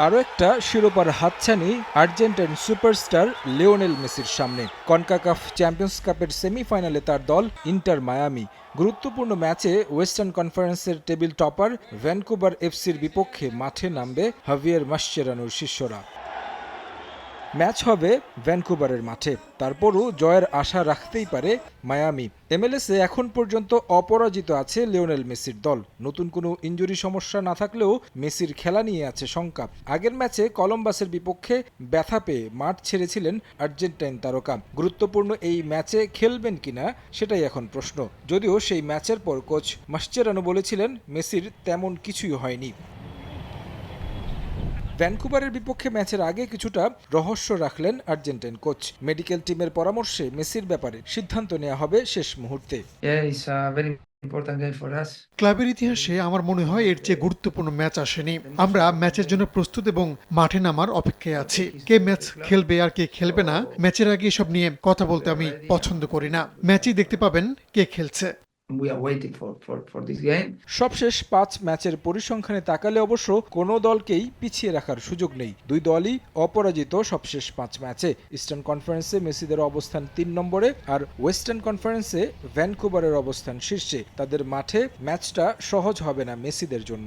আরও একটা শিরোপার হাতছানি আর্জেন্টাইন সুপারস্টার লিওনেল মেসির সামনে। কনকাকাফ চ্যাম্পিয়ন্স কাপের সেমিফাইনালে তার দল ইন্টার মায়ামি। গুরুত্বপূর্ণ ম্যাচে ওয়েস্টার্ন কনফারেন্সের টেবিল টপার ভ্যানকুভার এফসির বিপক্ষে মাঠে নামবে হাভিয়ের মাসচেরানোর শিষ্যরা। ম্যাচ হবে ভ্যানকুভারের মাঠে, তারপরও জয়ের আশা রাখতেই পারে মায়ামি। এমএলএসে এখন পর্যন্ত অপরাজিত আছে লিওনেল মেসির দল। নতুন কোনো ইনজুরি সমস্যা না থাকলেও মেসির খেলা নিয়ে আছে শঙ্কা। আগের ম্যাচে কলম্বাসের বিপক্ষে ব্যথা পেয়ে মাঠ ছেড়েছিলেন আর্জেন্টাইন তারকা। গুরুত্বপূর্ণ এই ম্যাচে খেলবেন কিনা সেটাই এখন প্রশ্ন। যদিও সেই ম্যাচের পর কোচ মাসচেরানো বলেছিলেন মেসির তেমন কিছুই হয়নি। ভ্যানকুভারের বিপক্ষে ম্যাচের আগে কিছুটা রহস্য রাখলেন আর্জেন্টাইন কোচ। মেডিকেল টিমের পরামর্শে মেসির ব্যাপারে সিদ্ধান্ত নেওয়া হবে শেষ মুহূর্তে। ক্লাবের ইতিহাসে আমার মনে হয় এর চেয়ে গুরুত্বপূর্ণ ম্যাচ আসেনি। আমরা ম্যাচের জন্য প্রস্তুত এবং মাঠে নামার অপেক্ষায় আছি। কে ম্যাচ খেলবে আর কে খেলবে না, ম্যাচের আগে এসব নিয়ে কথা বলতে আমি পছন্দ করি না। ম্যাচেই দেখতে পাবেন কে খেলছে। সবশেষ 5 ম্যাচের পরিসংখ্যানে তাকালে অবশ্য কোনো দলকেই পিছিয়ে রাখার সুযোগ নেই। দুই দলই অপরাজিত সবশেষ 5 ম্যাচে। ইস্টার্ন কনফারেন্সে মেসিদের অবস্থান 3 নম্বরে, আর ওয়েস্টার্ন কনফারেন্সে ভ্যানকুভারের অবস্থান শীর্ষে। তাদের মাঠে ম্যাচটা সহজ হবে না মেসিদের জন্য।